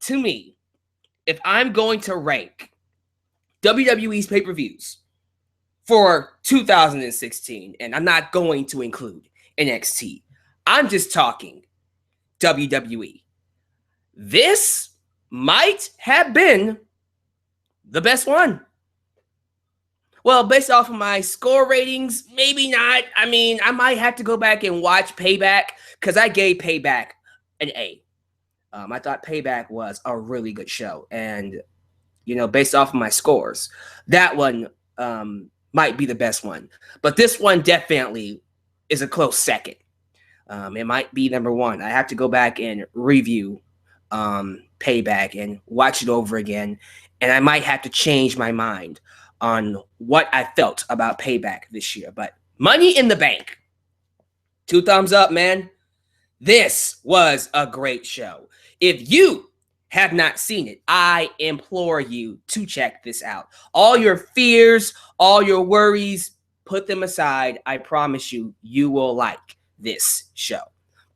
to me, if I'm going to rank WWE's pay-per-views for 2016, and I'm not going to include NXT, I'm just talking WWE. This might have been the best one. Well, based off of my score ratings, maybe not. I mean, I might have to go back and watch Payback because I gave Payback an A. I thought Payback was a really good show. And, you know, based off of my scores, that one might be the best one. But this one definitely is a close second. It might be number one. I have to go back and review Payback and watch it over again. And I might have to change my mind on what I felt about Payback this year. But Money in the Bank, 2 thumbs up, man. This was a great show. If you have not seen it, I implore you to check this out. All your fears, all your worries, put them aside. I promise you, you will like this show.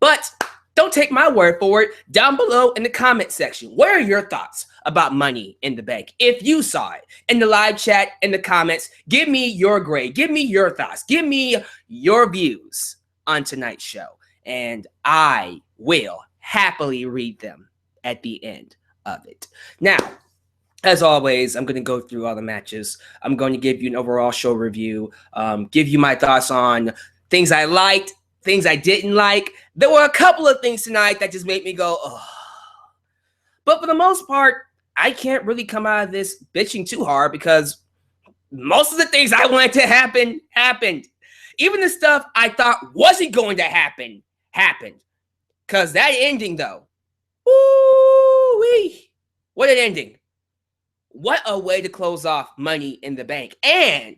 But don't take my word for it. Down below in the comment section, what are your thoughts about Money in the Bank? If you saw it in the live chat, in the comments, give me your grade. Give me your thoughts. Give me your views on tonight's show. And I will happily read them at the end of it. Now, as always, I'm going to go through all the matches. I'm going to give you an overall show review, give you my thoughts on things I liked, things I didn't like. There were a couple of things tonight that just made me go, oh. But for the most part, I can't really come out of this bitching too hard because most of the things I wanted to happen, happened. Even the stuff I thought wasn't going to happen, happened. Because that ending, though, woo-wee, what an ending. What a way to close off Money in the Bank. And,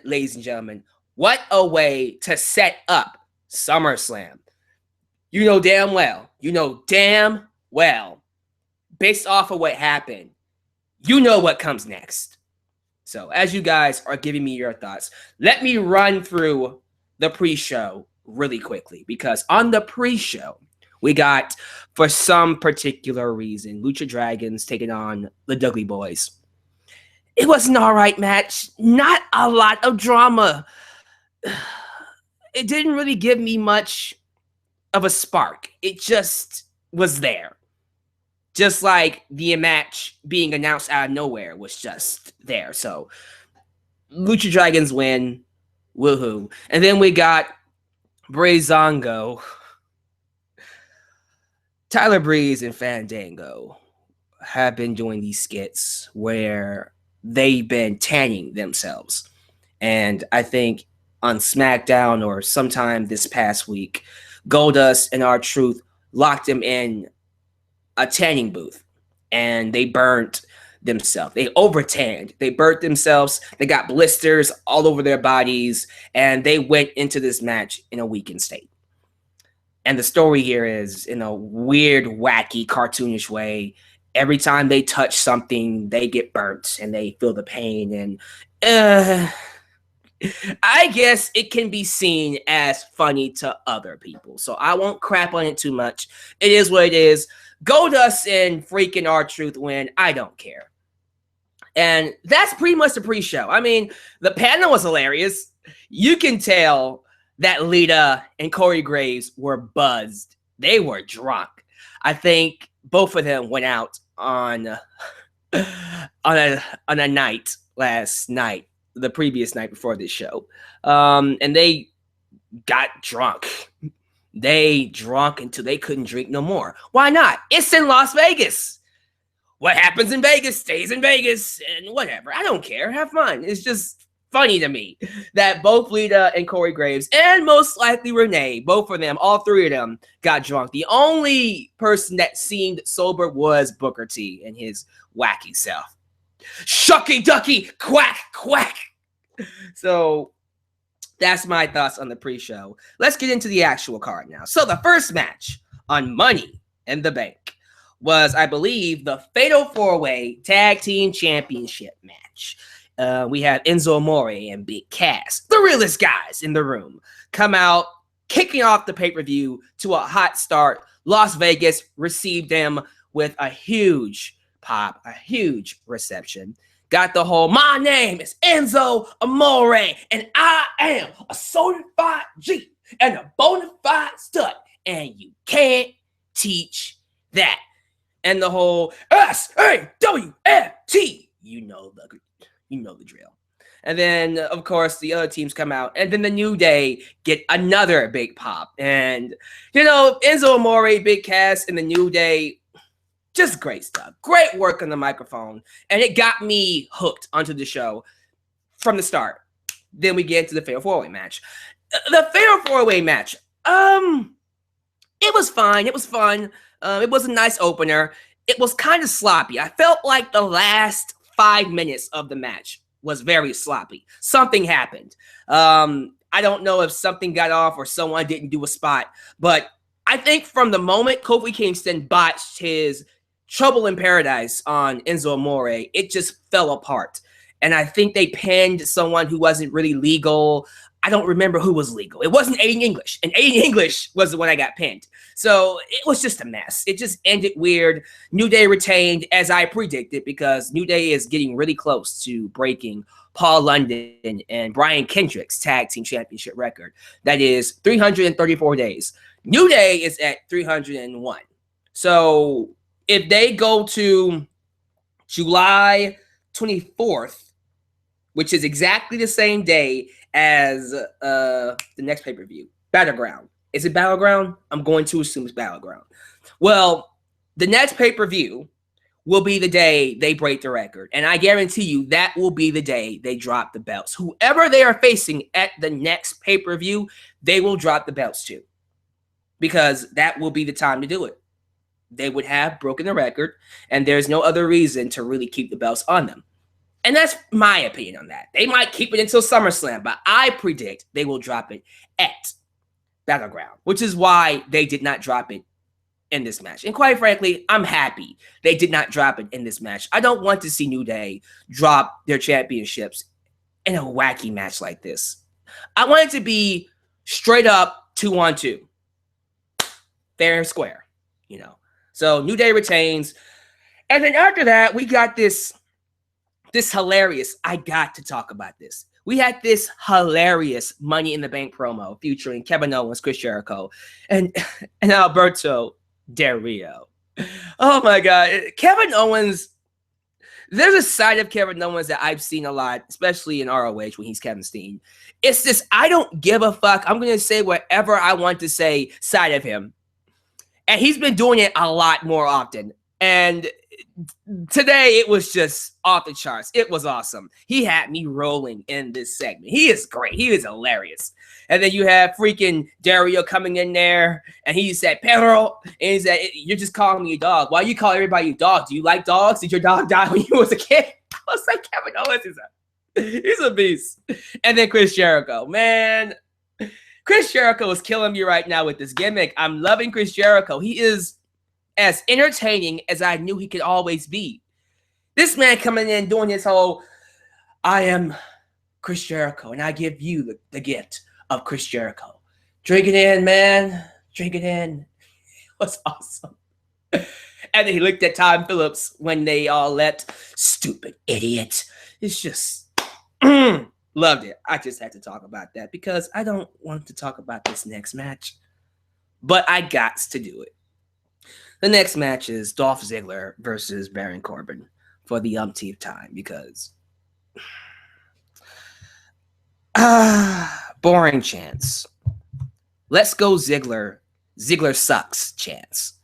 ladies and gentlemen, what a way to set up SummerSlam. You know damn well, based off of what happened, you know what comes next. So as you guys are giving me your thoughts, let me run through the pre-show really quickly. Because on the pre-show, we got, for some particular reason, Lucha Dragons taking on the Dudley Boys. It was an all right match. Not a lot of drama. It didn't really give me much of a spark. It just was there. Just like the match being announced out of nowhere was just there. So, Lucha Dragons win. Woohoo. And then we got Breezango. Tyler Breeze and Fandango have been doing these skits where they've been tanning themselves. And I think on SmackDown or sometime this past week, Goldust and R-Truth locked them in a tanning booth and they burnt themselves. They over-tanned. They burnt themselves. They got blisters all over their bodies and they went into this match in a weakened state. And the story here is, in a weird, wacky, cartoonish way, every time they touch something, they get burnt and they feel the pain. And I guess it can be seen as funny to other people. So I won't crap on it too much. It is what it is. Goldust and freaking R-Truth win. I don't care. And that's pretty much the pre-show. I mean, the panel was hilarious. You can tell that Lita and Corey Graves were buzzed. They were drunk. I think both of them went out on a night last night, the previous night before this show. And they got drunk. They drunk until they couldn't drink no more. Why not? It's in Las Vegas. What happens in Vegas stays in Vegas and whatever. I don't care. Have fun. It's just funny to me that both Lita and Corey Graves and most likely Renee, both of them, all three of them got drunk. The only person that seemed sober was Booker T and his wacky self. Shucky ducky, quack, quack. So that's my thoughts on the pre-show. Let's get into the actual card now. So the first match on Money in the Bank was, I believe, the Fatal 4-Way Tag Team Championship match. We have Enzo Amore and Big Cass, the realest guys in the room, come out, kicking off the pay-per-view to a hot start. Las Vegas received them with a huge pop, a huge reception. Got the whole, my name is Enzo Amore, and I am a certified G and a bona fide stud, and you can't teach that. And the whole SAWFT, you know the drill. And then, of course, the other teams come out. And then the New Day get another big pop. And, Enzo Amore, Big Cass, and the New Day, just great stuff. Great work on the microphone. And it got me hooked onto the show from the start. Then we get into the Fatal 4-Way match. The Fatal 4-Way match, it was fine. It was fun. It was a nice opener. It was kind of sloppy. I felt like the last 5 minutes of the match was very sloppy. Something happened. I don't know if something got off or someone didn't do a spot, but I think from the moment Kofi Kingston botched his Trouble in Paradise on Enzo Amore, it just fell apart. And I think they pinned someone who wasn't really legal. I don't remember who was legal. It wasn't Aiden English. And Aiden English was the one I got pinned. So it was just a mess. It just ended weird. New Day retained, as I predicted, because New Day is getting really close to breaking Paul London and Brian Kendrick's tag team championship record. That is 334 days. New Day is at 301. So if they go to July 24th, which is exactly the same day as the next pay-per-view, Battleground. Is it Battleground? I'm going to assume it's Battleground. Well, the next pay-per-view will be the day they break the record. And I guarantee you that will be the day they drop the belts. Whoever they are facing at the next pay-per-view, they will drop the belts to. Because that will be the time to do it. They would have broken the record, and there's no other reason to really keep the belts on them. And that's my opinion on that. They might keep it until SummerSlam, but I predict they will drop it at Battleground, which is why they did not drop it in this match. And quite frankly, I'm happy they did not drop it in this match. I don't want to see New Day drop their championships in a wacky match like this. I want it to be straight up 2-on-2. Fair and square, So New Day retains. And then after that, we got this hilarious, I got to talk about this. We had this hilarious Money in the Bank promo featuring Kevin Owens, Chris Jericho, and Alberto Del Rio. Oh my God. Kevin Owens, there's a side of Kevin Owens that I've seen a lot, especially in ROH when he's Kevin Steen. It's this I don't give a fuck, I'm going to say whatever I want to say side of him. And he's been doing it a lot more often. And today, it was just off the charts. It was awesome. He had me rolling in this segment. He is great. He is hilarious. And then you have freaking Dario coming in there, and he said, Pedro, and he said, you're just calling me a dog. Why you call everybody a dog? Do you like dogs? Did your dog die when you was a kid? I was like, Kevin Owens he's a beast. And then Chris Jericho. Man, Chris Jericho is killing me right now with this gimmick. I'm loving Chris Jericho. He is as entertaining as I knew he could always be. This man coming in doing his whole, I am Chris Jericho, and I give you the gift of Chris Jericho. Drink it in, man. Drink it in. It was awesome. And then he looked at Tom Phillips when they all left. Stupid idiot. It's just, loved it. I just had to talk about that because I don't want to talk about this next match. But I got to do it. The next match is Dolph Ziggler versus Baron Corbin for the umpteenth time because boring chance. Let's go Ziggler. Ziggler sucks chance.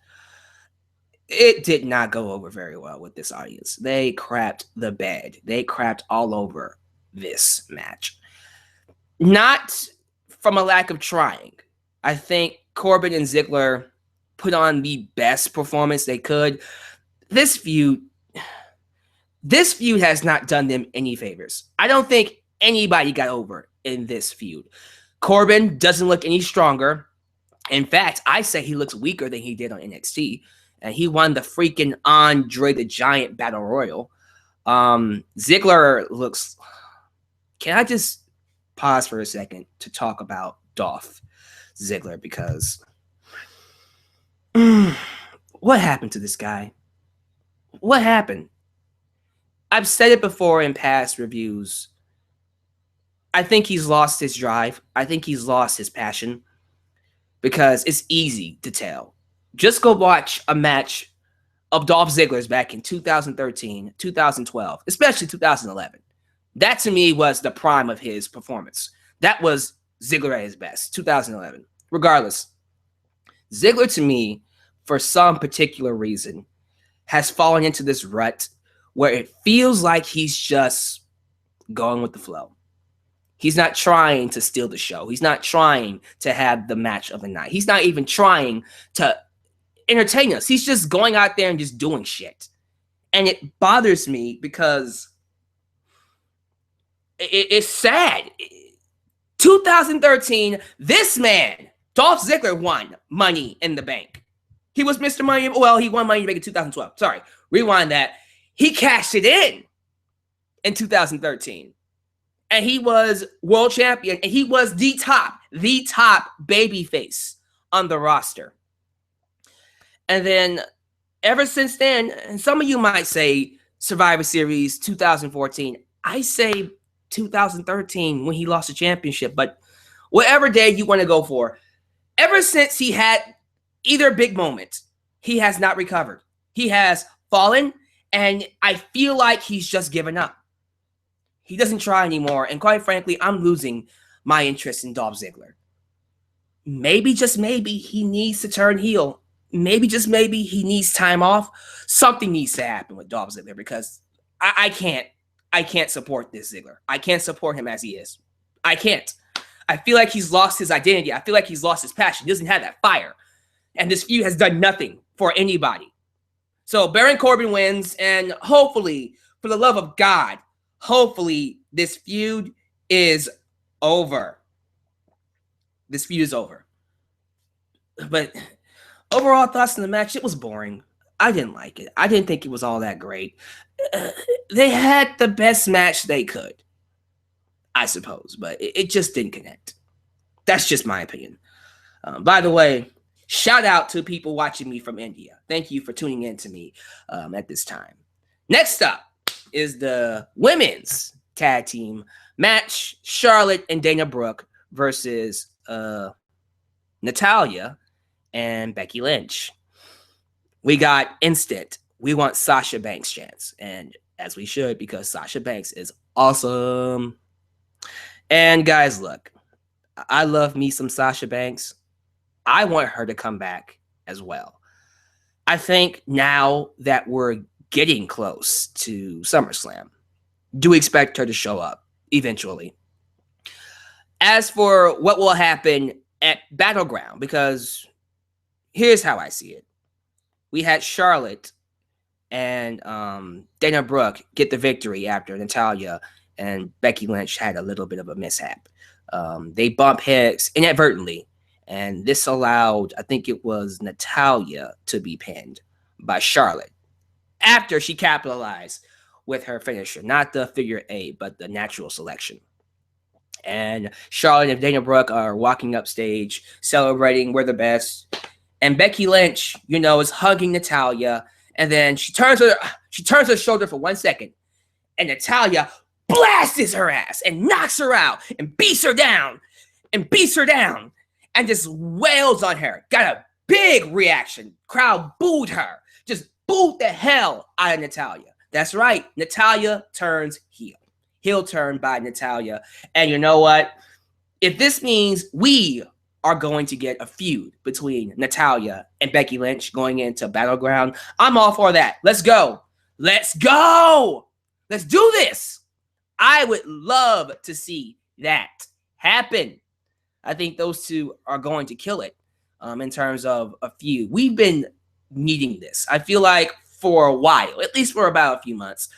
It did not go over very well with this audience. They crapped the bed. They crapped all over this match. Not from a lack of trying. I think Corbin and Ziggler put on the best performance they could. This feud has not done them any favors. I don't think anybody got over in this feud. Corbin doesn't look any stronger. In fact, I say he looks weaker than he did on NXT. And he won the freaking Andre the Giant Battle Royal. Ziggler looks... Can I just pause for a second to talk about Dolph Ziggler? Because... what happened to this guy? What happened? I've said it before in past reviews. I think he's lost his drive. I think he's lost his passion because it's easy to tell. Just go watch a match of Dolph Ziggler's back in 2013, 2012, especially 2011. That to me was the prime of his performance. That was Ziggler at his best, 2011. Regardless, Ziggler to me, for some particular reason, has fallen into this rut where it feels like he's just going with the flow. He's not trying to steal the show. He's not trying to have the match of the night. He's not even trying to entertain us. He's just going out there and just doing shit. And it bothers me because it's sad. 2013, this man, Dolph Ziggler, won Money in the Bank. He was Mr. Money. Well, he won Money in the Bank in 2012. Sorry. Rewind that. He cashed it in 2013. And he was world champion. And he was the top baby face on the roster. And then ever since then, and some of you might say Survivor Series 2014. I say 2013 when he lost the championship. But whatever day you want to go for, ever since he had either big moment, he has not recovered. He has fallen, and I feel like he's just given up. He doesn't try anymore, and quite frankly, I'm losing my interest in Dolph Ziggler. Maybe, just maybe, he needs to turn heel. Maybe, just maybe, he needs time off. Something needs to happen with Dolph Ziggler because I can't support this Ziggler. I can't support him as he is. I can't. I feel like he's lost his identity. I feel like he's lost his passion. He doesn't have that fire. And this feud has done nothing for anybody. So Baron Corbin wins, and hopefully, for the love of God, hopefully this feud is over. This feud is over. But overall thoughts on the match, it was boring. I didn't like it. I didn't think it was all that great. They had the best match they could, I suppose, but it just didn't connect. That's just my opinion. By the way, shout out to people watching me from India. Thank you for tuning in to me at this time. Next up is the women's tag team match. Charlotte and Dana Brooke versus Natalya and Becky Lynch. We got instant. We want Sasha Banks chance. And as we should, because Sasha Banks is awesome. And guys, look, I love me some Sasha Banks. I want her to come back as well. I think now that we're getting close to SummerSlam, do expect her to show up eventually. As for what will happen at Battleground, because here's how I see it. We had Charlotte and Dana Brooke get the victory after Natalya and Becky Lynch had a little bit of a mishap. They bumped heads inadvertently, and this allowed, I think it was Natalya, to be pinned by Charlotte after she capitalized with her finisher, not the figure eight, but the natural selection. And Charlotte and Dana Brooke are walking up stage, celebrating, we're the best. And Becky Lynch, is hugging Natalya, and then she turns her shoulder for 1 second, and Natalya blasts her ass and knocks her out and beats her down and just wails on her. Got a big reaction. Crowd booed her. Just booed the hell out of Natalya. That's right. Natalya turns heel. Heel turn by Natalya. And you know what? If this means we are going to get a feud between Natalya and Becky Lynch going into Battleground, I'm all for that. Let's go. Let's go. Let's do this. I would love to see that happen. I think those two are going to kill it in terms of a feud. We've been needing this. I feel like for a while, at least for about a few months,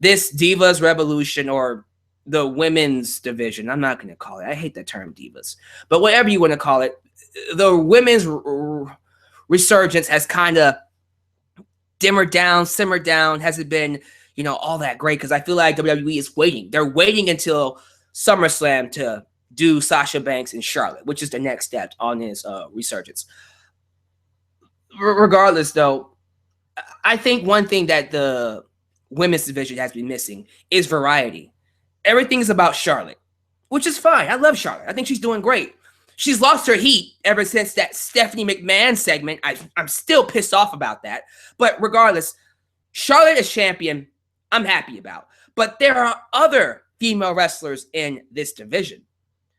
this Divas Revolution or the women's division, I'm not going to call it, I hate the term divas, but whatever you want to call it, the women's resurgence has kind of simmered down, hasn't been, all that great, because I feel like WWE is waiting. They're waiting until SummerSlam to do Sasha Banks and Charlotte, which is the next step on his resurgence. Regardless, though, I think one thing that the women's division has been missing is variety. Everything's about Charlotte, which is fine. I love Charlotte. I think she's doing great. She's lost her heat ever since that Stephanie McMahon segment. I'm still pissed off about that. But regardless, Charlotte is champion. I'm happy about. But there are other female wrestlers in this division.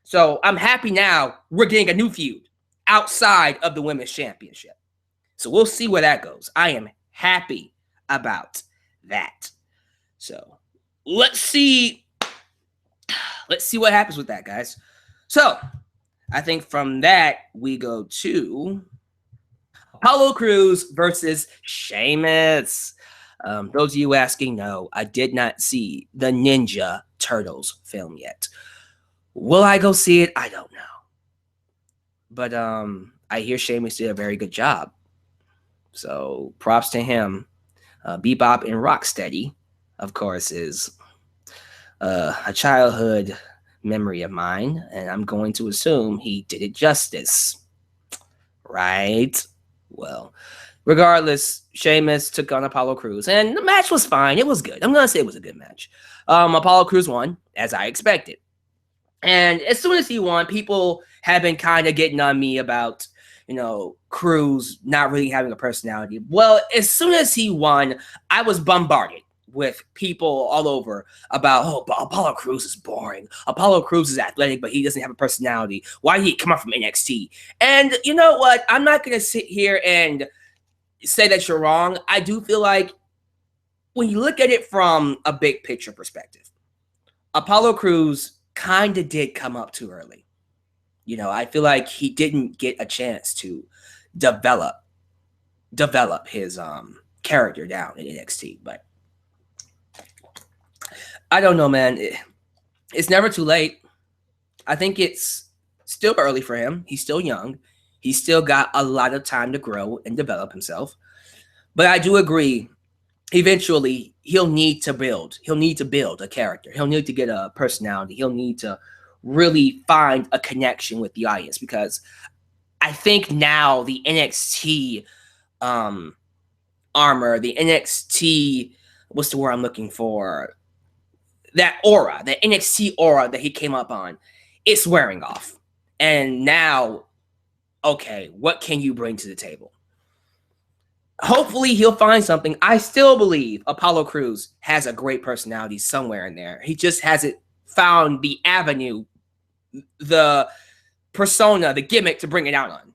So I'm happy now we're getting a new feud outside of the women's championship. So we'll see where that goes. I am happy about that. So let's see what happens with that, guys. So I think from that we go to Apollo Crews versus Sheamus. Those of you asking, no, I did not see the Ninja Turtles film yet. Will I go see it? I don't know. But I hear Sheamus did a very good job. So props to him. Bebop and Rocksteady, of course, is a childhood memory of mine, and I'm going to assume he did it justice. Right? Well, regardless, Sheamus took on Apollo Crews, and the match was fine. It was good. I'm going to say it was a good match. Apollo Crews won, as I expected. And as soon as he won, people have been kind of getting on me about, Crews not really having a personality. Well, as soon as he won, I was bombarded with people all over about, Apollo Crews is boring. Apollo Crews is athletic, but he doesn't have a personality. Why did he come up from NXT? And you know what? I'm not going to sit here and say that you're wrong. I do feel like when you look at it from a big picture perspective, Apollo Crews kind of did come up too early. I feel like he didn't get a chance to develop his character down in NXT. But I don't know, man. It's never too late. I think it's still early for him. He's still young. He's still got a lot of time to grow and develop himself. But I do agree, eventually he'll need to build. He'll need to build a character. He'll need to get a personality. He'll need to really find a connection with the audience, because I think now the NXT armor, the NXT, what's the word I'm looking for? That aura, the NXT aura that he came up on, it's wearing off. And now, okay, what can you bring to the table? Hopefully he'll find something. I still believe Apollo Crews has a great personality somewhere in there. He just hasn't found the avenue, the persona, the gimmick to bring it out on.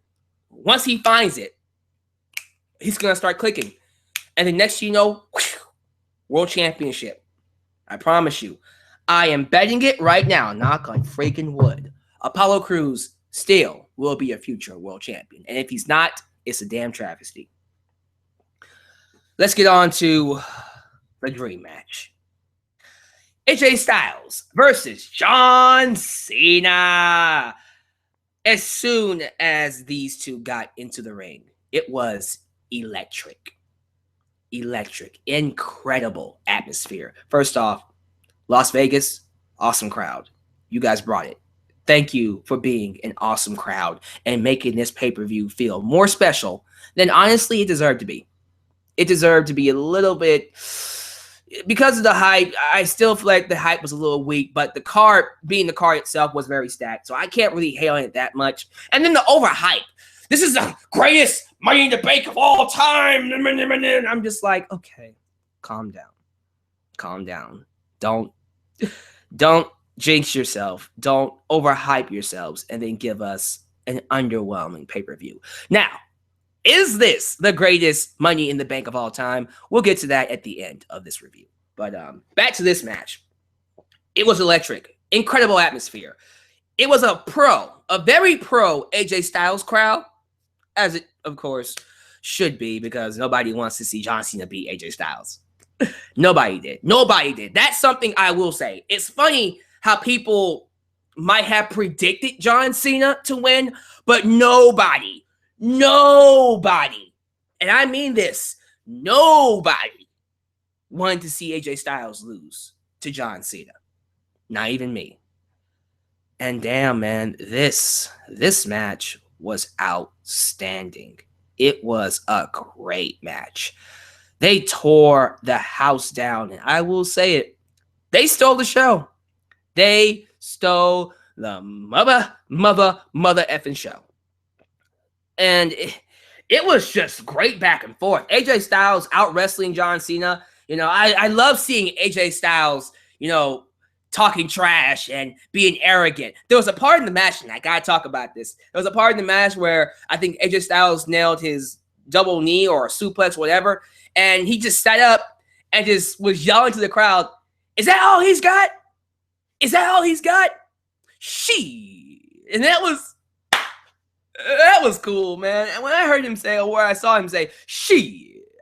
Once he finds it, he's going to start clicking. And the next you know, world championship. I promise you. I am betting it right now, knock on freaking wood. Apollo Crews still will be a future world champion. And if he's not, it's a damn travesty. Let's get on to the dream match. AJ Styles versus John Cena. As soon as these two got into the ring, it was electric. Incredible atmosphere. First off, Las Vegas, awesome crowd. You guys brought it. Thank you for being an awesome crowd and making this pay-per-view feel more special than honestly it deserved to be. It deserved to be a little bit, because of the hype. I still feel like the hype was a little weak, but the card, being the card itself, was very stacked. So I can't really hate on it that much. And then the overhype. This is the greatest Money in the Bank of all time. I'm just like, okay, calm down. Don't jinx yourself. Don't overhype yourselves and then give us an underwhelming pay-per-view. Now, is this the greatest Money in the Bank of all time? We'll get to that at the end of this review. But back to this match. It was electric. Incredible atmosphere. It was a very pro AJ Styles crowd, as it, of course, should be, because nobody wants to see John Cena beat AJ Styles. Nobody did. That's something I will say. It's funny how people might have predicted John Cena to win, but nobody, and I mean this, nobody wanted to see AJ Styles lose to John Cena. Not even me. And damn, man, this match was outstanding. It was a great match. They tore the house down. And I will say it. They stole the show. They stole the mother effing show. And it was just great back and forth. AJ Styles out wrestling John Cena. I love seeing AJ Styles, talking trash and being arrogant. There was a part in the match, and I gotta talk about this. There was a part in the match where I think AJ Styles nailed his double knee or a suplex, whatever, and he just sat up and just was yelling to the crowd, "Is that all he's got? Is that all he's got?" And that was cool, man. And when I heard him say, or I saw him say,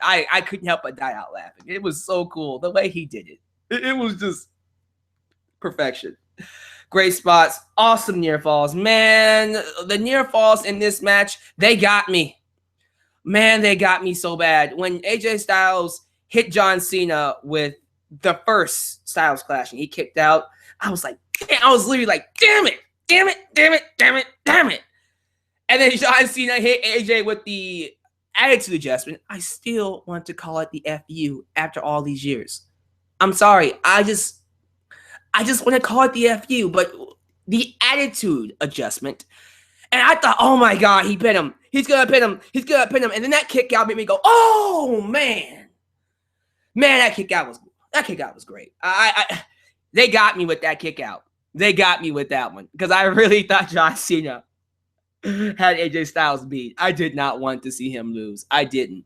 I couldn't help but die out laughing. It was so cool the way he did it. It was just perfection. Great spots, awesome near falls. Man, the near falls in this match, they got me. Man, they got me so bad. When AJ Styles hit John Cena with the first Styles Clash and he kicked out, I was literally like, damn it. And then John Cena hit AJ with the attitude adjustment. I still want to call it the FU after all these years. I'm sorry. I just want to call it the FU, but the attitude adjustment. And I thought, oh my God, he pinned him. He's going to pin him. And then that kick out made me go, oh man. Man, that kick out was great. They got me with that kick out. They got me with that one because I really thought John Cena had AJ Styles beat. I did not want to see him lose. I didn't.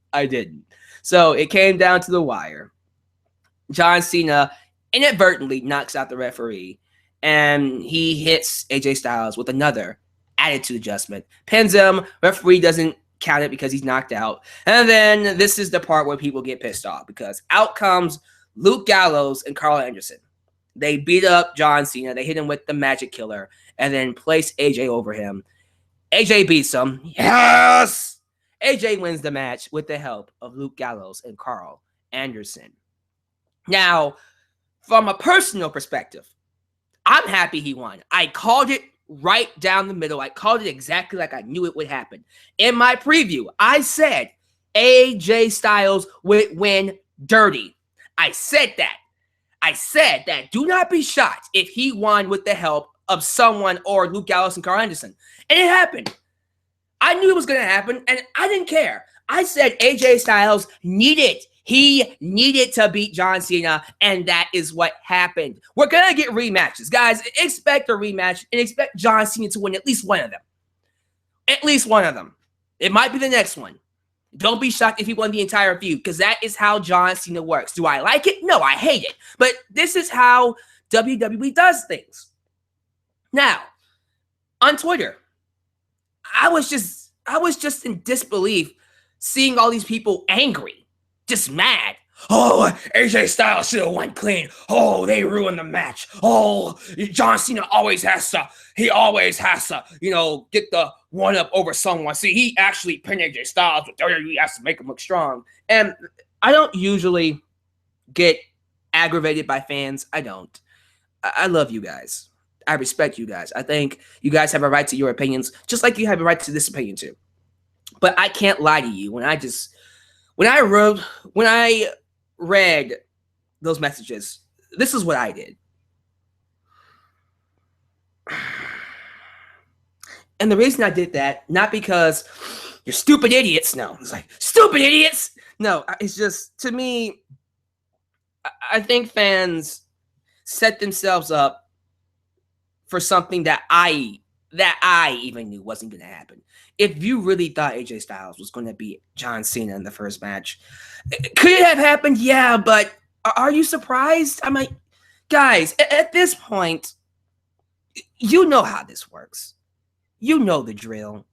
So it came down to the wire. John Cena inadvertently knocks out the referee, and he hits AJ Styles with another attitude adjustment. Pins him. Referee doesn't count it because he's knocked out. And then this is the part where people get pissed off because out comes Luke Gallows and Carl Anderson. They beat up John Cena. They hit him with the Magic Killer and then place AJ over him. AJ beats him. Yes! AJ wins the match with the help of Luke Gallows and Carl Anderson. Now, from a personal perspective, I'm happy he won. I called it right down the middle. I called it exactly like I knew it would happen. In my preview, I said AJ Styles would win dirty. I said that. Do not be shocked if he won with the help of someone or Luke Gallows and Carl Anderson. And it happened. I knew it was going to happen, and I didn't care. I said AJ Styles needed to beat John Cena, and that is what happened. We're going to get rematches. Guys, expect a rematch, and expect John Cena to win at least one of them. At least one of them. It might be the next one. Don't be shocked if he won the entire feud, because that is how John Cena works. Do I like it? No, I hate it. But this is how WWE does things. Now, on Twitter, I was just in disbelief seeing all these people angry, just mad. Oh, AJ Styles should have won clean. Oh, they ruined the match. Oh, John Cena always has to, get the one up over someone. See, he actually pinned AJ Styles, but WWE has to make him look strong. And I don't usually get aggravated by fans. I don't. I love you guys. I respect you guys. I think you guys have a right to your opinions, just like you have a right to this opinion too. But I can't lie to you. When I read those messages, this is what I did. And the reason I did that, not because you're stupid idiots. No, it's like, stupid idiots. No, it's just, to me, I think fans set themselves up for something that I even knew wasn't going to happen. If you really thought AJ Styles was going to beat John Cena in the first match, could it have happened? Yeah, but are you surprised? I'm like, guys, at this point, you know how this works. You know the drill.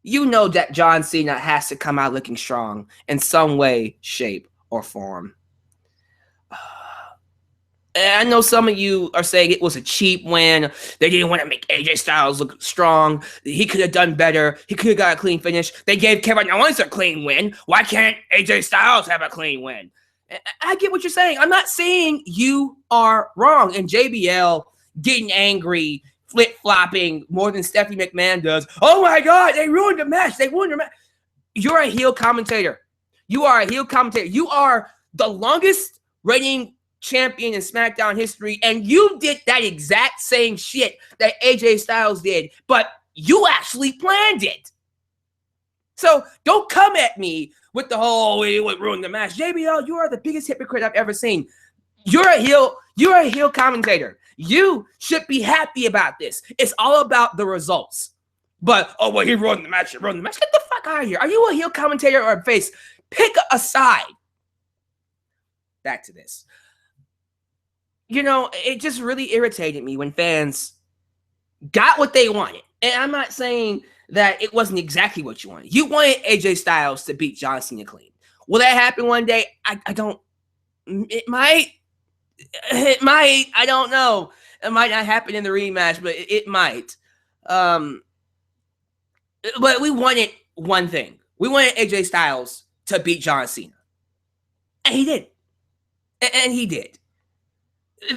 You know that John Cena has to come out looking strong in some way, shape, or form. I know some of you are saying it was a cheap win. They didn't want to make AJ Styles look strong. He could have done better. He could have got a clean finish. They gave Kevin Owens a clean win. Why can't AJ Styles have a clean win? I get what you're saying. I'm not saying you are wrong. And JBL getting angry, flip-flopping more than Stephanie McMahon does. Oh my God, they ruined the match. You're a heel commentator. You are a heel commentator. You are the longest reigning champion in SmackDown history, and you did that exact same shit that AJ Styles did, but you actually planned it. So don't come at me with the whole "it would ruin the match." JBL, you are the biggest hypocrite I've ever seen. You're a heel commentator. You should be happy about this. It's all about the results. But oh well, he ruined the match. Get the fuck out of here. Are you a heel commentator or a face? Pick a side. Back to this. You know, it just really irritated me when fans got what they wanted. And I'm not saying that it wasn't exactly what you wanted. You wanted AJ Styles to beat John Cena clean. Will that happen one day? I don't. It might. I don't know. It might not happen in the rematch, but it might. But we wanted one thing. We wanted AJ Styles to beat John Cena. And he did. And he did.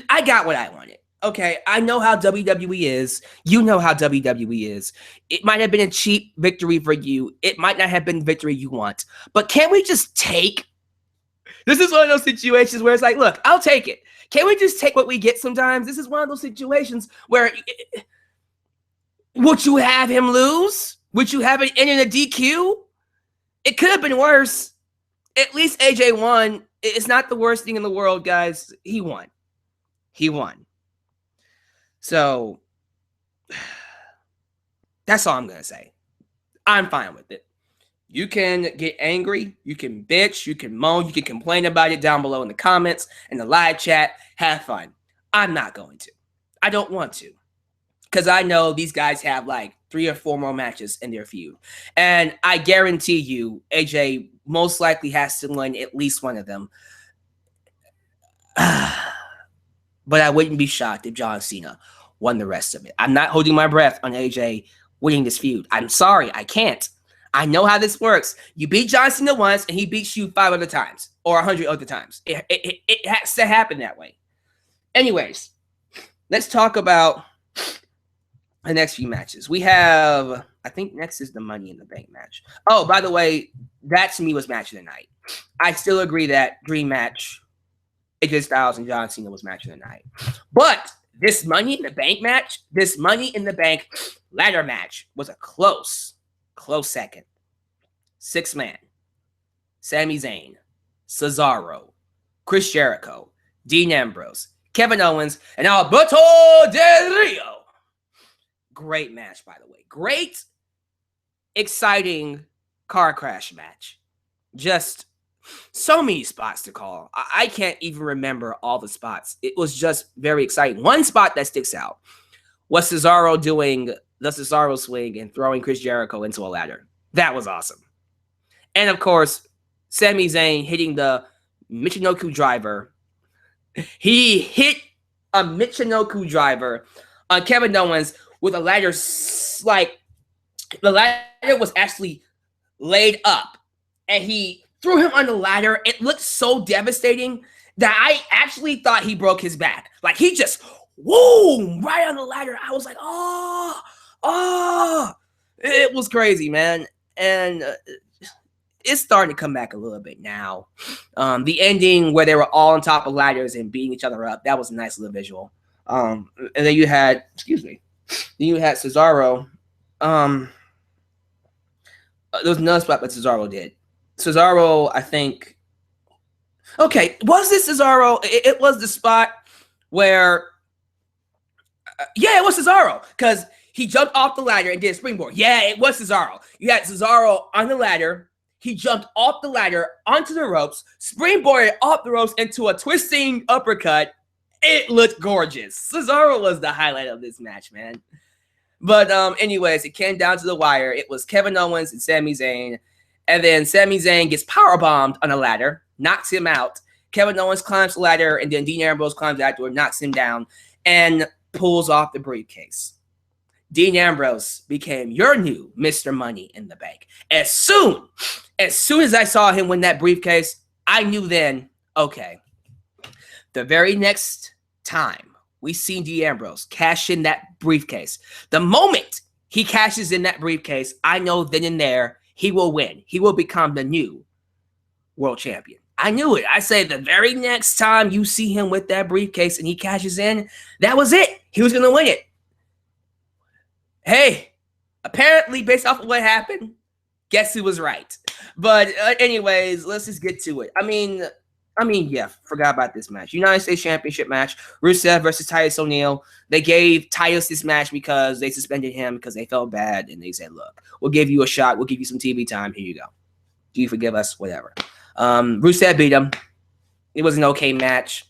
I got what I wanted. Okay, I know how WWE is. You know how WWE is. It might have been a cheap victory for you. It might not have been the victory you want. But can't we just take? This is one of those situations where it's like, look, I'll take it. Can't we just take what we get sometimes? This is one of those situations where would you have him lose? Would you have it end in a DQ? It could have been worse. At least AJ won. It's not the worst thing in the world, guys. He won. He won. So that's all I'm going to say. I'm fine with it. You can get angry. You can bitch. You can moan. You can complain about it down below in the comments, in the live chat. Have fun. I'm not going to. I don't want to. Because I know these guys have like 3 or 4 more matches in their feud. And I guarantee you, AJ most likely has to win at least one of them. But I wouldn't be shocked if John Cena won the rest of it. I'm not holding my breath on AJ winning this feud. I'm sorry, I can't. I know how this works. You beat John Cena once, and he beats you 5 other times, or 100 other times. It has to happen that way. Anyways, let's talk about the next few matches. We have, I think next is the Money in the Bank match. Oh, by the way, that to me was match of the night. I still agree that dream match, AJ Styles and John Cena, was match of the night. But this Money in the Bank match, this Money in the Bank ladder match was a close second. 6-man. Sami Zayn, Cesaro, Chris Jericho, Dean Ambrose, Kevin Owens, and Alberto Del Rio. Great match, by the way. Great, exciting car crash match. Just so many spots to call. I can't even remember all the spots. It was just very exciting. One spot that sticks out was Cesaro doing the Cesaro swing and throwing Chris Jericho into a ladder. That was awesome. And of course, Sami Zayn hitting the Michinoku driver. He hit a Michinoku driver on Kevin Owens with a ladder, like the ladder was actually laid up, and he threw him on the ladder. It looked so devastating that I actually thought he broke his back. Like he just, whoa, right on the ladder. I was like, oh, it was crazy, man. And it's starting to come back a little bit now. The ending where they were all on top of ladders and beating each other up, that was a nice little visual. And then you had, Cesaro. There was another spot that Cesaro did. Cesaro, I think. Okay, was this Cesaro? It was the spot where. Yeah, it was Cesaro because he jumped off the ladder and did a springboard. Yeah, it was Cesaro. You had Cesaro on the ladder. He jumped off the ladder onto the ropes, springboarded off the ropes into a twisting uppercut. It looked gorgeous. Cesaro was the highlight of this match, man. But anyways, it came down to the wire. It was Kevin Owens and Sami Zayn. And then Sami Zayn gets powerbombed on a ladder, knocks him out. Kevin Owens climbs the ladder, and then Dean Ambrose climbs afterward, knocks him down, and pulls off the briefcase. Dean Ambrose became your new Mr. Money in the Bank. As soon as I saw him win that briefcase, I knew then, okay, the very next time we see Dean Ambrose cash in that briefcase, the moment he cashes in that briefcase, I know then and there he will win. He will become the new world champion. I knew it. I said the very next time you see him with that briefcase and he cashes in, that was it. He was going to win it. Hey, apparently, based off of what happened, guess who was right. But anyways, let's just get to it. I mean, yeah, forgot about this match. United States Championship match, Rusev versus Titus O'Neil. They gave Titus this match because they suspended him because they felt bad, and they said, look, we'll give you a shot. We'll give you some TV time. Here you go. Do you forgive us? Whatever. Rusev beat him. It was an okay match.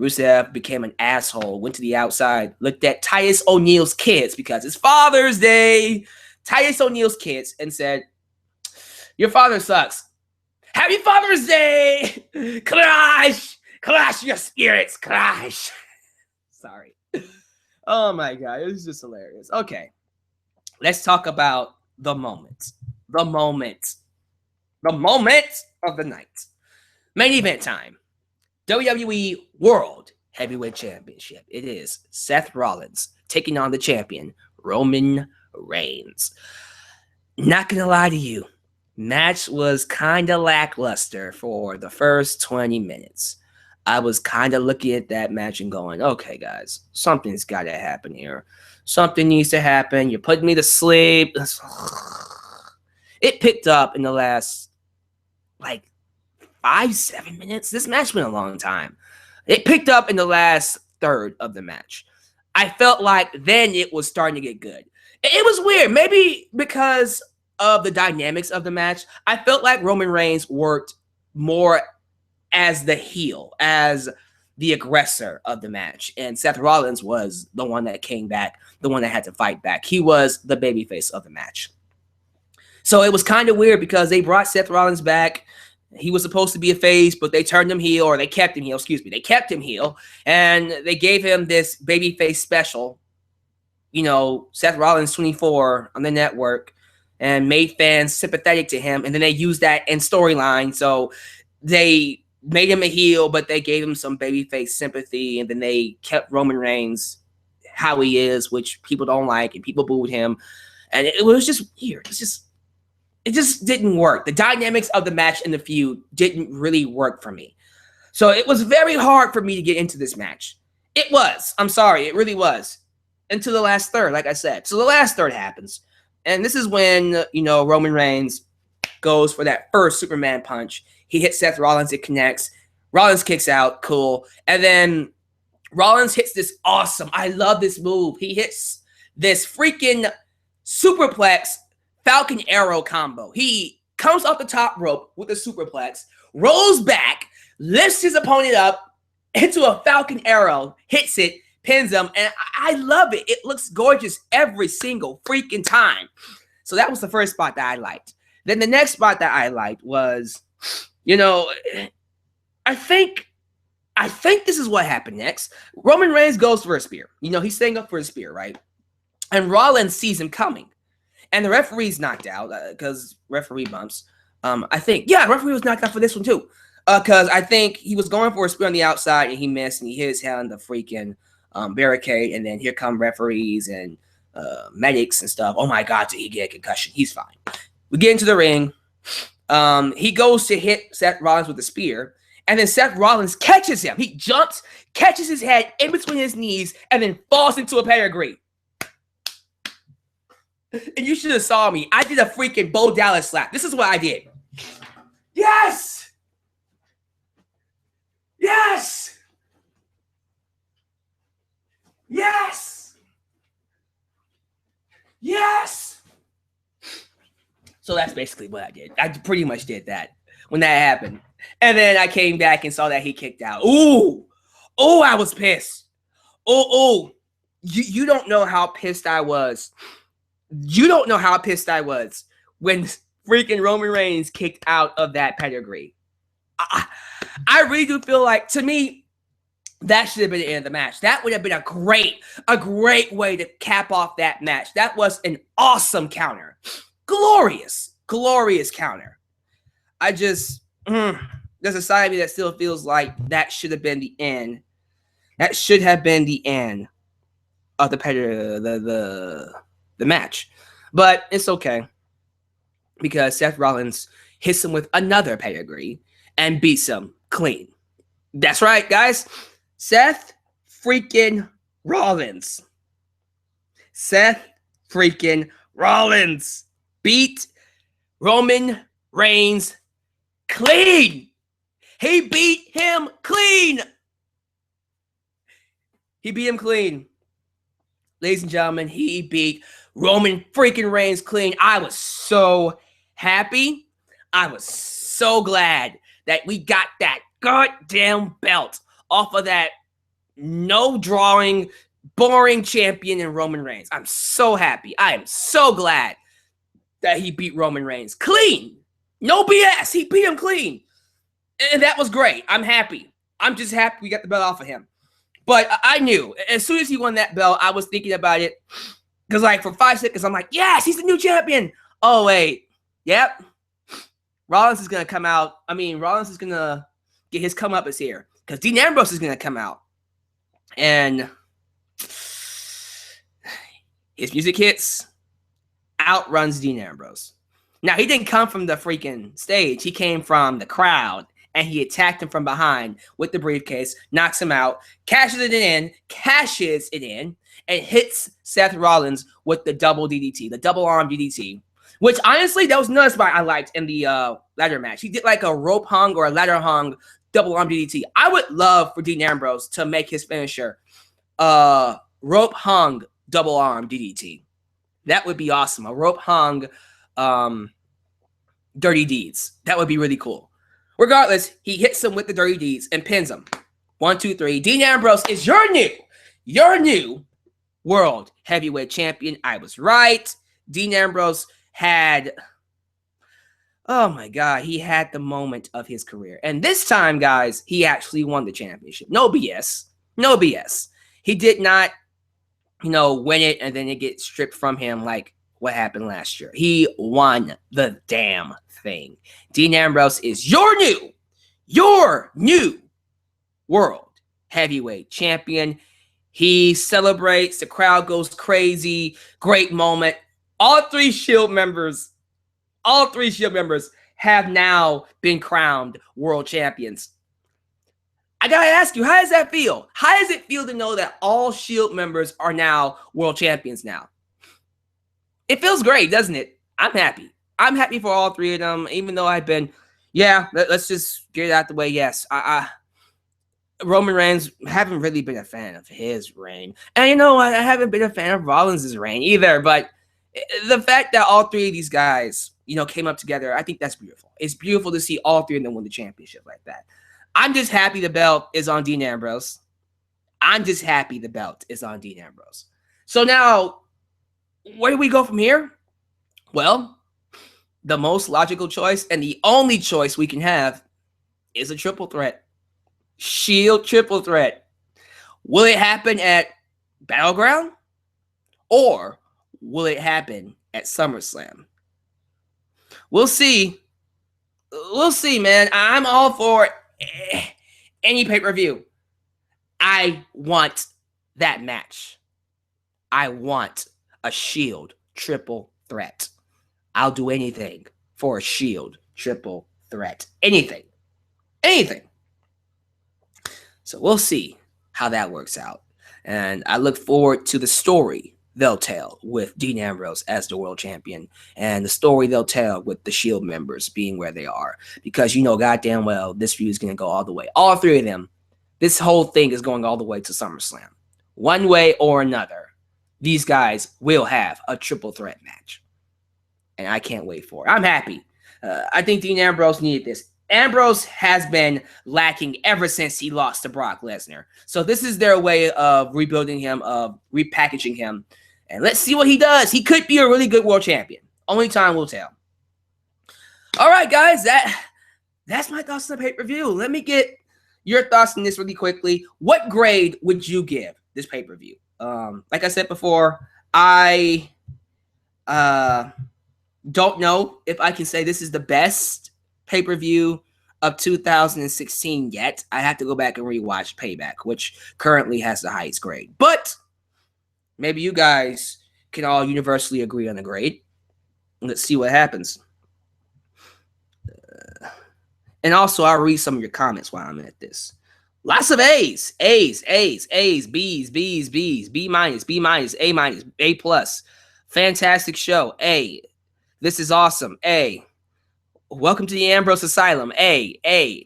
Rusev became an asshole, went to the outside, looked at Titus O'Neil's kids because it's Father's Day. Titus O'Neil's kids and said, your father sucks. Happy Father's Day! Clash your spirits, clash. Sorry. Oh my God, it was just hilarious. Okay, let's talk about the moment. The moment of the night. Main event time. WWE World Heavyweight Championship. It is Seth Rollins taking on the champion, Roman Reigns. Not gonna lie to you, match was kind of lackluster for the first 20 minutes. I was kind of looking at that match and going, okay, guys, something's got to happen here. Something needs to happen. You're putting me to sleep. It picked up in the last, 5-7 minutes. This match went a long time. It picked up in the last third of the match. I felt like then it was starting to get good. It was weird. Maybe because of the dynamics of the match, I felt like Roman Reigns worked more as the heel, as the aggressor of the match. And Seth Rollins was the one that came back, the one that had to fight back. He was the babyface of the match. So it was kind of weird because they brought Seth Rollins back. He was supposed to be a face, but they turned him heel, or they kept him heel, They kept him heel, and they gave him this babyface special, Seth Rollins 24 on the network, and made fans sympathetic to him. And then they used that in storyline. So they made him a heel, but they gave him some babyface sympathy. And then they kept Roman Reigns how he is, which people don't like, and people booed him. And it was just weird. It just didn't work. The dynamics of the match and the feud didn't really work for me. So it was very hard for me to get into this match. It was. I'm sorry. It really was. Until the last third, like I said. So the last third happens. And this is when, Roman Reigns goes for that first Superman punch. He hits Seth Rollins. It connects. Rollins kicks out. Cool. And then Rollins hits this awesome, I love this move. He hits this freaking superplex Falcon Arrow combo. He comes off the top rope with a superplex, rolls back, lifts his opponent up into a Falcon Arrow, hits it, pins him, and I love it. It looks gorgeous every single freaking time. So that was the first spot that I liked. Then the next spot that I liked was, I think this is what happened next. Roman Reigns goes for a spear. He's staying up for a spear, right? And Rollins sees him coming. And the referee's knocked out because referee bumps. Referee was knocked out for this one too. Because I think he was going for a spear on the outside and he missed and he hit his head on the freaking barricade. And then here come referees and medics and stuff. Oh my God, did he get a concussion? He's fine. We get into the ring. He goes to hit Seth Rollins with the spear. And then Seth Rollins catches him. He jumps, catches his head in between his knees, and then falls into a pedigree. And you should have saw me. I did a freaking Bo Dallas slap. This is what I did. Yes! Yes! Yes! Yes! So that's basically what I did. I pretty much did that when that happened. And then I came back and saw that he kicked out. Ooh! Oh, I was pissed. Oh. You don't know how pissed I was. You don't know how pissed I was when freaking Roman Reigns kicked out of that pedigree. I really do feel like, to me, that should have been the end of the match. That would have been a great way to cap off that match. That was an awesome counter. Glorious counter. There's a side of me that still feels like that should have been the end. That should have been the end of the match. But it's okay. Because Seth Rollins, hits him with another pedigree, and beats him clean. That's right, guys. Seth freaking Rollins. Seth freaking Rollins beat Roman Reigns clean. He beat him clean. He beat him clean. Ladies and gentlemen, he beat Roman freaking Reigns clean. I was so happy. I was so glad that we got that goddamn belt off of that no drawing, boring champion in Roman Reigns. I'm so happy. I am so glad that he beat Roman Reigns clean. No BS. He beat him clean. And that was great. I'm happy. I'm just happy we got the belt off of him. But I knew as soon as he won that belt, I was thinking about it. Because, like, for 5 seconds, I'm like, yes, he's the new champion. Oh, wait. Yep. Rollins is going to come out. I mean, Rollins is going to get his comeuppance here. Because Dean Ambrose is going to come out. And his music hits, outruns Dean Ambrose. Now, he didn't come from the freaking stage. He came from the crowd. And he attacked him from behind with the briefcase, knocks him out, cashes it in, and hits Seth Rollins with the double DDT, the double arm DDT. Which, honestly, that was another spot I liked in the ladder match. He did like a rope hung or a ladder hung double arm DDT. I would love for Dean Ambrose to make his finisher rope hung double arm DDT. That would be awesome. A rope hung dirty deeds. That would be really cool. Regardless, he hits him with the dirty deeds and pins him. 1, 2, 3. Dean Ambrose is your new world heavyweight champion. I was right. Dean Ambrose had, oh my God, he had the moment of his career. And this time, guys, he actually won the championship. No BS. No BS. He did not, win it and then it get stripped from him like what happened last year. He won the damn thing. Dean Ambrose is your new world heavyweight champion. He celebrates. The crowd goes crazy. Great moment. All three Shield members have now been crowned world champions. I gotta ask you, how does that feel? How does it feel to know that all Shield members are now world champions now? It feels great, doesn't it? I'm happy. I'm happy for all three of them, even though I've been, let's just get it out the way. Yes, Roman Reigns, haven't really been a fan of his reign. And I haven't been a fan of Rollins' reign either. But the fact that all three of these guys, came up together, I think that's beautiful. It's beautiful to see all three of them win the championship like that. I'm just happy the belt is on Dean Ambrose. So now, where do we go from here? Well, the most logical choice and the only choice we can have is a triple threat. Shield triple threat. Will it happen at Battleground? Or will it happen at SummerSlam? We'll see. We'll see, man. I'm all for any pay-per-view. I want that match. I want a Shield triple threat. I'll do anything for a Shield triple threat. Anything. So we'll see how that works out. And I look forward to the story they'll tell with Dean Ambrose as the world champion and the story they'll tell with the Shield members being where they are. Because goddamn well this feud is going to go all the way. All three of them. This whole thing is going all the way to SummerSlam. One way or another, these guys will have a triple threat match. And I can't wait for it. I'm happy. I think Dean Ambrose needed this. Ambrose has been lacking ever since he lost to Brock Lesnar. So this is their way of rebuilding him, of repackaging him. And let's see what he does. He could be a really good world champion. Only time will tell. All right, guys. That's my thoughts on the pay-per-view. Let me get your thoughts on this really quickly. What grade would you give this pay-per-view? Like I said before, I don't know if I can say this is the best pay-per-view of 2016 yet. I have to go back and rewatch Payback, which currently has the highest grade. But maybe you guys can all universally agree on the grade. Let's see what happens. And also, I'll read some of your comments while I'm at this. Lots of A's, A's, A's, A's, B's, B's, B's, B minus, B minus, A plus. Fantastic show. A. This is awesome. A. Welcome to the Ambrose Asylum. A,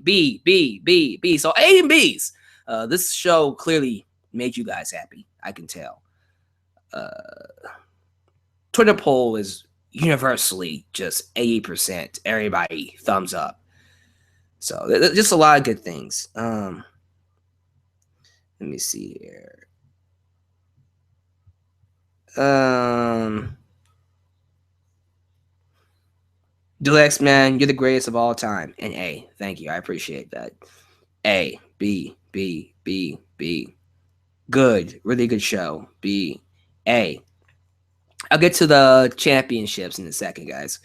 B, B, B, B. So A and B's. This show clearly made you guys happy. I can tell. Twitter poll is universally just 80%. Everybody thumbs up. So just a lot of good things. Let me see here. Deluxe, man, you're the greatest of all time. And A, thank you. I appreciate that. A, B, B, B, B. Good. Really good show. B, A. I'll get to the championships in a second, guys.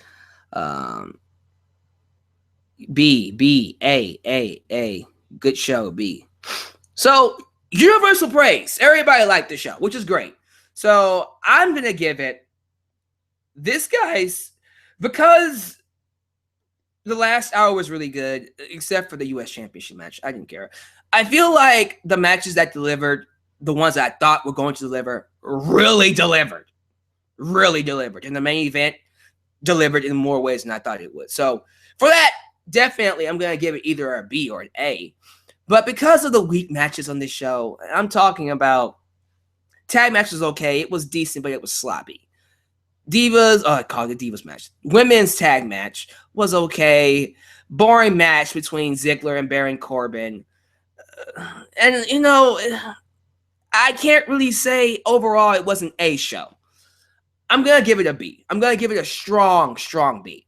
B, B, A. Good show, B. So, universal praise. Everybody liked the show, which is great. So, I'm going to give it this, guys, because the last hour was really good, except for the U.S. Championship match. I didn't care. I feel like the matches that delivered, the ones that I thought were going to deliver, really delivered. Really delivered. And the main event delivered in more ways than I thought it would. So, for that, definitely, I'm going to give it either a B or an A. But because of the weak matches on this show, I'm talking about tag match was okay. It was decent, but it was sloppy. Divas, I call it the Divas match. Women's tag match was okay. Boring match between Ziggler and Baron Corbin. And, you know, I can't really say overall it wasn't a show. I'm going to give it a B. I'm going to give it a strong, strong B.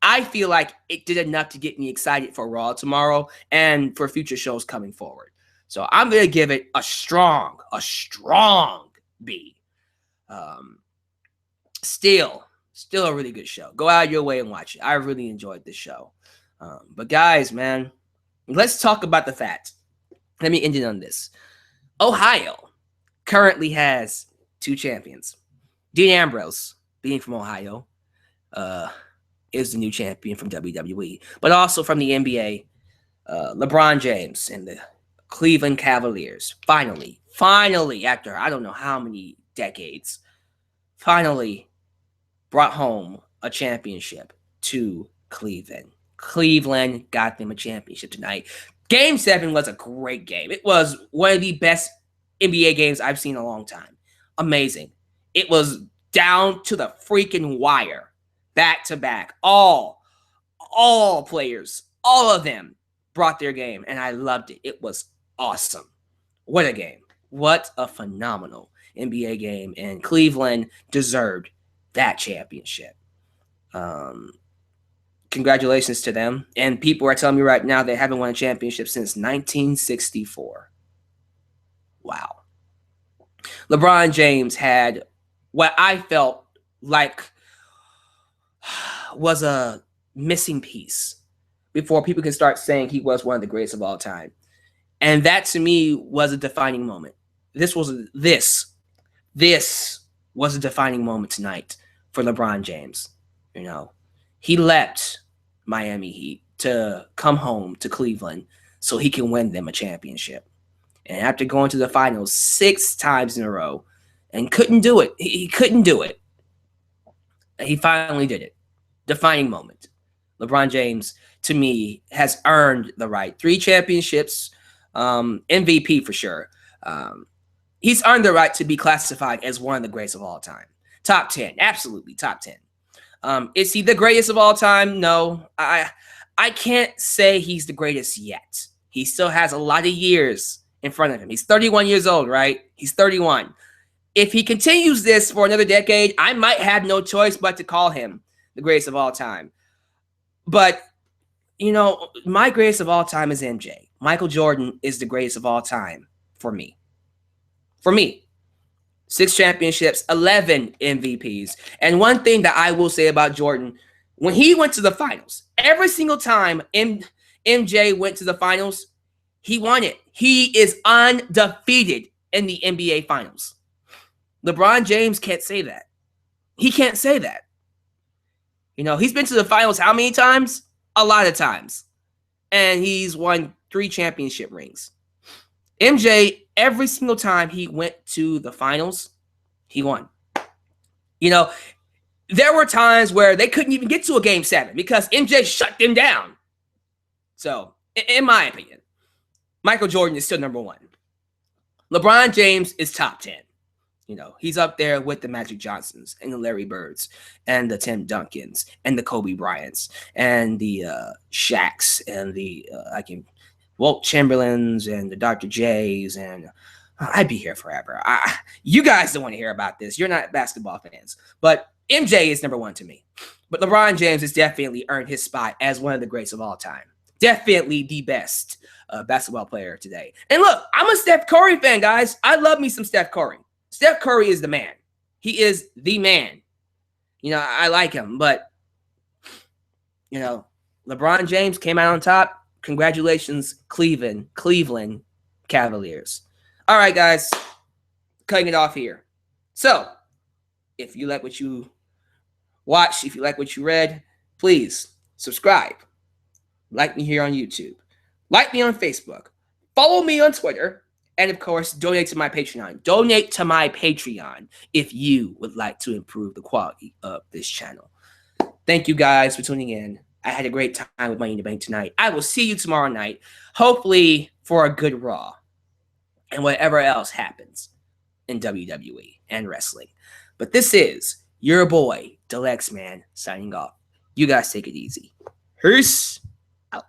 I feel like it did enough to get me excited for Raw tomorrow and for future shows coming forward. So I'm going to give it a strong B. Still a really good show. Go out of your way and watch it. I really enjoyed this show. But guys, man, let's talk about the facts. Let me end it on this. Ohio currently has 2 champions. Dean Ambrose, being from Ohio, is the new champion from WWE, but also from the NBA, LeBron James and the Cleveland Cavaliers. Finally, after I don't know how many decades, finally brought home a championship to Cleveland. Cleveland got them a championship tonight. Game 7 was a great game. It was one of the best NBA games I've seen in a long time. Amazing. It was down to the freaking wire. Back to back. All players, all of them brought their game, and I loved it. It was awesome. What a game. What a phenomenal NBA game, and Cleveland deserved that championship. Congratulations to them. And people are telling me right now they haven't won a championship since 1964. Wow. LeBron James had what I felt like was a missing piece before people can start saying he was one of the greatest of all time. And that to me was a defining moment. This was a defining moment tonight for LeBron James. You know, he left Miami Heat to come home to Cleveland so he can win them a championship. And after going to the finals 6 times in a row and couldn't do it, he couldn't do it. He finally did it. Defining moment. LeBron James, to me, has earned the right. 3 championships, MVP for sure. He's earned the right to be classified as one of the greatest of all time. Top 10, absolutely top 10. Is he the greatest of all time? No, I can't say he's the greatest yet. He still has a lot of years in front of him. He's 31 years old, right? He's 31. If he continues this for another decade, I might have no choice but to call him the greatest of all time. But, you know, my greatest of all time is MJ. Michael Jordan is the greatest of all time for me. For me. 6 championships, 11 MVPs. And one thing that I will say about Jordan, when he went to the finals, every single time MJ went to the finals, he won it. He is undefeated in the NBA finals. LeBron James can't say that. He can't say that. You know, he's been to the finals how many times? a lot of times. And he's won 3 championship rings. MJ, every single time he went to the finals, he won. You know, there were times where they couldn't even get to a game 7 because MJ shut them down. So, in my opinion, Michael Jordan is still number 1. LeBron James is top 10. You know, he's up there with the Magic Johnsons and the Larry Birds and the Tim Duncans and the Kobe Bryants and the Shaqs and the Walt Chamberlains and the Dr. J's, and I'd be here forever. You guys don't want to hear about this. You're not basketball fans, but MJ is number 1 to me. But LeBron James has definitely earned his spot as one of the greats of all time. Definitely the best basketball player today. And look, I'm a Steph Curry fan, guys. I love me some Steph Curry. Steph Curry is the man. He is the man. You know, I like him, but, you know, LeBron James came out on top. Congratulations, Cleveland Cavaliers. All right, guys, cutting it off here. So, if you like what you watched, if you like what you read, please subscribe. Like me here on YouTube. Like me on Facebook. Follow me on Twitter. And, of course, donate to my Patreon. Donate to my Patreon if you would like to improve the quality of this channel. Thank you guys for tuning in. I had a great time with Money in the Bank tonight. I will see you tomorrow night, hopefully for a good Raw and whatever else happens in WWE and wrestling. But this is your boy, Alyx, man, signing off. You guys take it easy. Peace out.